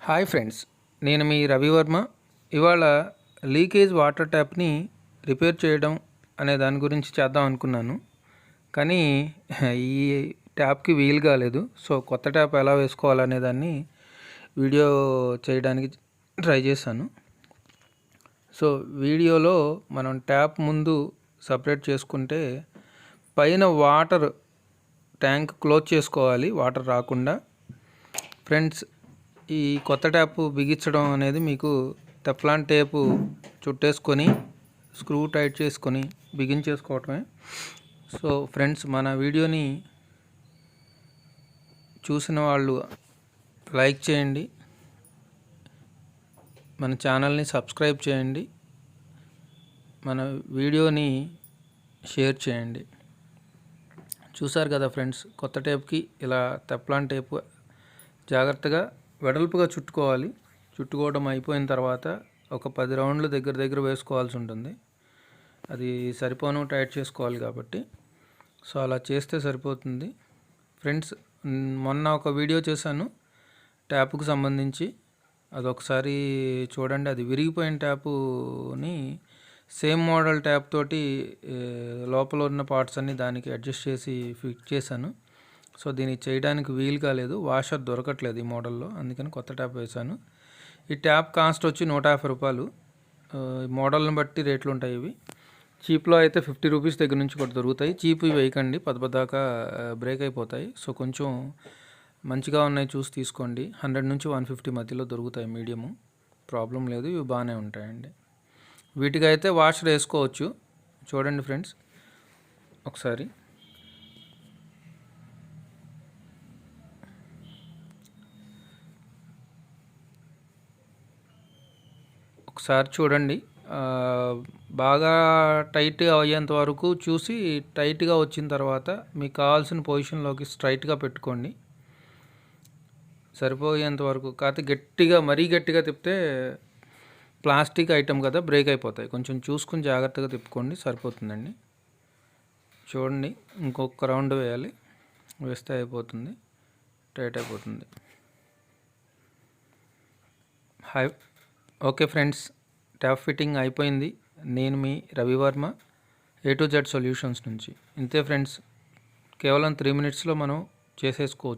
Hi friends, నేను మీ రవివర్మ. ఇవాళ లీకేజ్ వాటర్ ట్యాప్ని రిపేర్ చేయడం అనే దాని గురించి చేద్దాం అనుకున్నాను. కానీ ఈ ట్యాప్కి వీలు కాలేదు. సో కొత్త ట్యాప్ ఎలా వేసుకోవాలనే దాన్ని వీడియో చేయడానికి ట్రై చేశాను. సో వీడియోలో మనం ట్యాప్ ముందు సపరేట్ చేసుకుంటే పైన వాటర్ ట్యాంక్ క్లోజ్ చేసుకోవాలి, వాటర్ రాకుండా. ఫ్రెండ్స్, ఈ కొత్త ట్యాప్ బిగించడం అనేది మీకు టెఫ్లాన్ టేపు చుట్టేసుకొని స్క్రూ టైట్ చేసుకొని బిగించేసుకోవటమే. సో ఫ్రెండ్స్, మన వీడియోని చూసిన వాళ్ళు లైక్ చేయండి, మన ఛానల్ని సబ్స్క్రైబ్ చేయండి, మన వీడియోని షేర్ చేయండి. చూసారు కదా ఫ్రెండ్స్, కొత్త టేప్కి ఇలా టెఫ్లాన్ టేపు జాగ్రత్తగా వెడల్పుగా చుట్టుకోవాలి. చుట్టుకోవడం అయిపోయిన తర్వాత ఒక 10 రౌండ్లు దగ్గర వేసుకోవాల్సి ఉంటుంది. అది సరిపోను టైట్ చేసుకోవాలి కాబట్టి. సో అలా చేస్తే సరిపోతుంది. ఫ్రెండ్స్, మొన్న ఒక వీడియో చేశాను ట్యాప్కు సంబంధించి, అదొకసారి చూడండి. అది విరిగిపోయిన ట్యాపుని సేమ్ మోడల్ ట్యాప్ తోటి లోపల ఉన్న పార్ట్స్ అన్ని దానికి అడ్జస్ట్ చేసి ఫిక్స్ చేశాను. సో దీనికి చేయడానికి వీలు కాలేదు, వాషర్ దొరకట్లేదు ఈ మోడల్లో, అందుకని కొత్త ట్యాప్ వేశాను. ఈ ట్యాప్ కాస్ట్ వచ్చి 150 రూపాయలు. మోడల్ని బట్టి రేట్లు ఉంటాయి. ఇవి చీప్లో అయితే 50 రూపీస్ దగ్గర నుంచి కూడా దొరుకుతాయి. చీప్ వేయకండి, దాకా బ్రేక్ అయిపోతాయి. సో కొంచెం మంచిగా ఉన్నాయి చూసి తీసుకోండి. 100 నుంచి 150 మధ్యలో దొరుకుతాయి మీడియము, ప్రాబ్లం లేదు. ఇవి బాగానే ఉంటాయండి. వీటికైతే వాషర్ వేసుకోవచ్చు. చూడండి ఫ్రెండ్స్, ఒకసారి చూడండి. బాగా టైట్ అయ్యేంత వరకు చూసి, టైట్గా వచ్చిన తర్వాత మీకు కావాల్సిన పొజిషన్లోకి స్ట్రైట్గా పెట్టుకోండి. సరిపోయేంత వరకు. కాకపోతే మరీ గట్టిగా తిప్పితే ప్లాస్టిక్ ఐటమ్ కదా, బ్రేక్ అయిపోతాయి. కొంచెం చూసుకుని జాగ్రత్తగా తిప్పుకోండి, సరిపోతుందండి. చూడండి, ఇంకొక రౌండ్ వేయాలి, వేస్తే అయిపోతుంది, టైట్ అయిపోతుంది. ఓకే ఫ్రెండ్స్, ట్యాప్ ఫిట్టింగ్ అయిపోయింది. నేను మీ Ravivarma, A to Z solutions నుంచి. ఇంతే ఫ్రెండ్స్, కేవలం 3 minutesలో మనం చేసేసుకోవచ్చు.